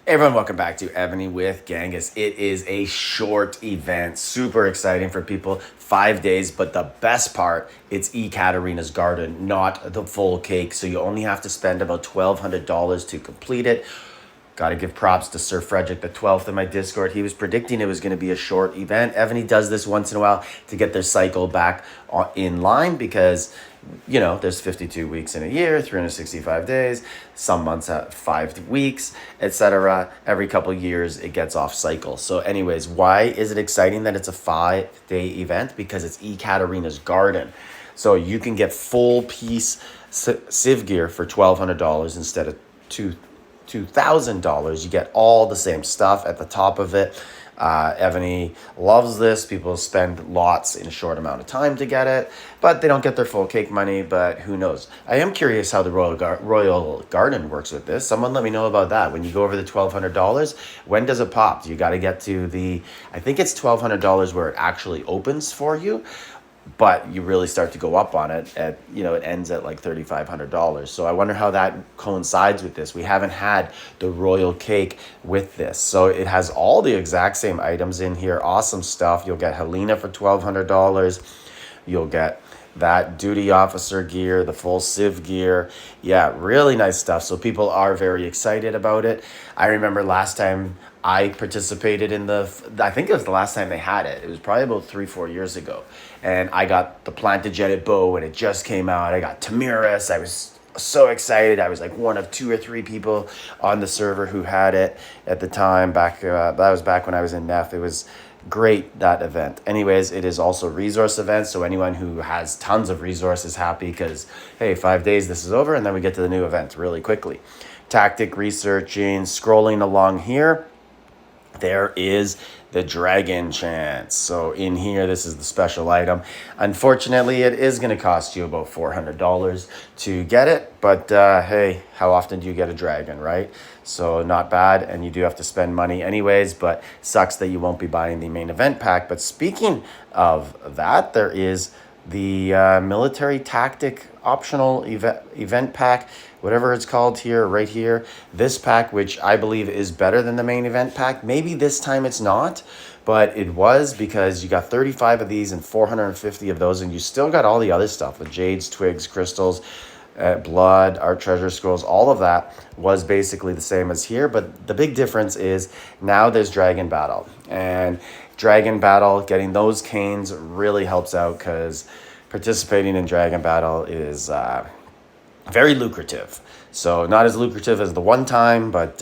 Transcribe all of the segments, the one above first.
Hey everyone, welcome back to Evony with Genghis. It is a short event, super exciting for people, 5 days, but the best part, it's Ekaterina's Garden, not the full cake, so you only have to spend about $1,200 to complete it. Got to give props to Sir Frederick the 12th in my Discord. He was predicting it was going to be a short event. Evony does this once in a while to get their cycle back in line because, you know, there's 52 weeks in a year, 365 days, some months have 5 weeks, etc. Every couple of years, it gets off cycle. So anyways, why is it exciting that it's a 5-day event? Because it's Ekaterina's Garden. So you can get full piece Civ gear for $1,200 instead of $2,000. You get all the same stuff at the top of it. Evony loves this. People spend lots in a short amount of time to get it, but they don't get their full cake money, but who knows. I am curious how the Royal Garden works with this. Someone let me know about that. When you go over the $1,200, when does it pop? Do you got to get to the, I think it's $1,200 where it actually opens for you, but you really start to go up on it at, you know, it ends at like $3,500. So I wonder how that coincides with this. We haven't had the royal cake with this. So it has all the exact same items in here. Awesome stuff. You'll get Helena for $1,200. You'll get that duty officer gear, the full Civ gear. Yeah, really nice stuff. So people are very excited about it. I remember last time I participated in I think it was the last time they had it. It was probably about 3-4 years ago. And I got the Plantagenet bow when it just came out. I got Tamiris. I was so excited. I was like one of 2 or 3 people on the server who had it at the time. That was back when I was in NEF. It was great, that event. Anyways, it is also resource event, so anyone who has tons of resources happy because, hey, 5 days, this is over, and then we get to the new event really quickly. Tactic researching, scrolling along here, there is the dragon chance. So in here, this is the special item. Unfortunately, it is going to cost you about $400 to get it. But hey, how often do you get a dragon, right? So not bad. And you do have to spend money anyways, but sucks that you won't be buying the main event pack. But speaking of that, there is the military tactic optional event pack, whatever it's called here, right here. This pack, which I believe is better than the main event pack. Maybe this time it's not, but it was, because you got 35 of these and 450 of those, and you still got all the other stuff, the jades, twigs, crystals, blood, art treasure scrolls. All of that was basically the same as here, but the big difference is now there's Dragon Battle. And Dragon Battle, getting those canes really helps out because participating in Dragon Battle is very lucrative. So not as lucrative as the one time, but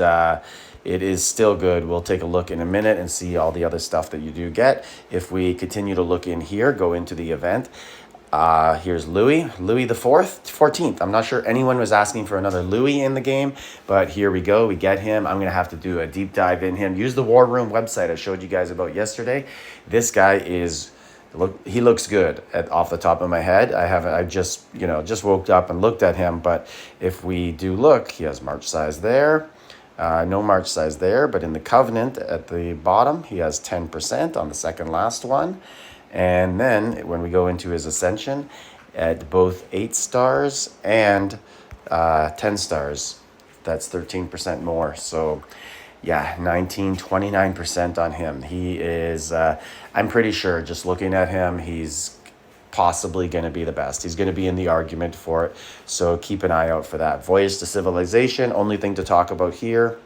it is still good. We'll take a look in a minute and see all the other stuff that you do get. If we continue to look in here, go into the event. Here's Louis the 14th. I'm not sure anyone was asking for another Louis in the game, but here we go. We get him. I'm going to have to do a deep dive in him. Use the War Room website I showed you guys about yesterday. This guy is, he looks good off the top of my head. I just woke up and looked at him, but if we do look, he has March size there. No March size there, but in the Covenant at the bottom, he has 10% on the second last one. And then when we go into his Ascension, at both 8 stars and 10 stars, that's 13% more. So yeah, 29% on him. He is, I'm pretty sure, just looking at him, he's possibly going to be the best. He's going to be in the argument for it. So keep an eye out for that. Voyage to Civilization, only thing to talk about here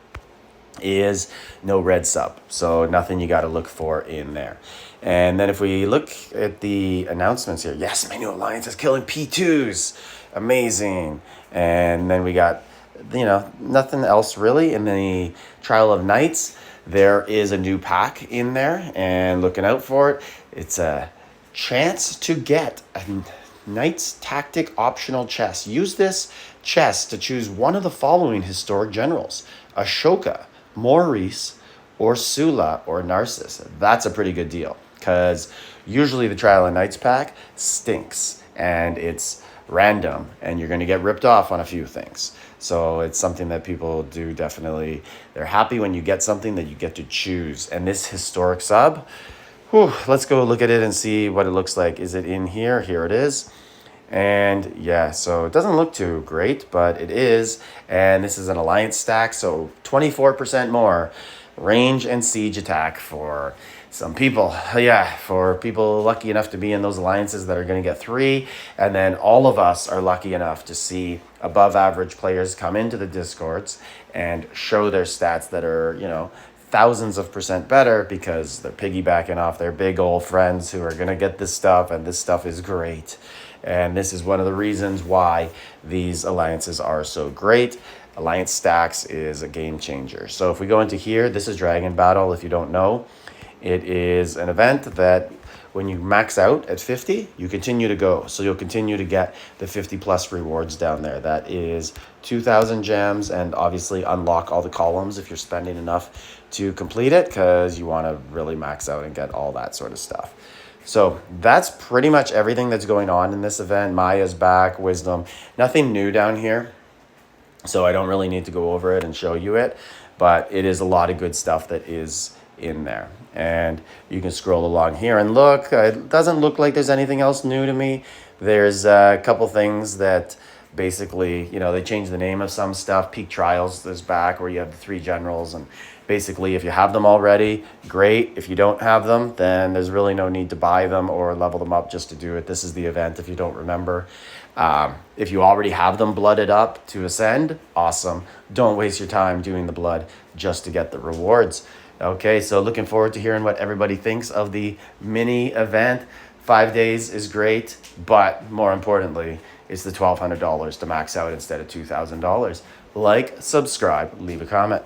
is no red sub. So nothing you got to look for in there. And then if we look at the announcements here, yes, my new alliance is killing P2s. Amazing. And then we got, nothing else really. In the Trial of Knights, there is a new pack in there, and looking out for it. It's a chance to get a Knight's Tactic optional chest. Use this chest to choose one of the following historic generals: Ashoka, Maurice, or Sula, or Narcissus. That's a pretty good deal, because usually the Trial of Knights pack stinks, and it's random, and you're going to get ripped off on a few things. So it's something that people do definitely, they're happy when you get something that you get to choose. And this historic sub, let's go look at it and see what it looks like. Is it in here? Here it is. And yeah, so it doesn't look too great, but it is. And this is an alliance stack, so 24% more range and siege attack for some people. Yeah, for people lucky enough to be in those alliances that are going to get 3. And then all of us are lucky enough to see above average players come into the discords and show their stats that are, thousands of percent better because they're piggybacking off their big old friends who are going to get this stuff, and this stuff is great. And this is one of the reasons why these alliances are so great. Alliance Stacks is a game changer. So if we go into here, this is Dragon Battle. If you don't know, it is an event that when you max out at 50, you continue to go. So you'll continue to get the 50 plus rewards down there. That is 2,000 gems, and obviously unlock all the columns if you're spending enough to complete it, because you want to really max out and get all that sort of stuff. So that's pretty much everything that's going on in this event. Maya's back, Wisdom, nothing new down here. So I don't really need to go over it and show you it, but it is a lot of good stuff that is in there. And you can scroll along here and look. It doesn't look like there's anything else new to me. There's a couple things that basically, they changed the name of some stuff. Peak Trials is back, where you have the 3 generals, and basically if you have them already, great. If you don't have them, then there's really no need to buy them or level them up just to do it. This is the event if you don't remember. If you already have them blooded up to ascend, awesome. Don't waste your time doing the blood just to get the rewards. Okay, so looking forward to hearing what everybody thinks of the mini event. 5 days is great, but more importantly, it's the $1,200 to max out instead of $2,000. Like, subscribe, leave a comment.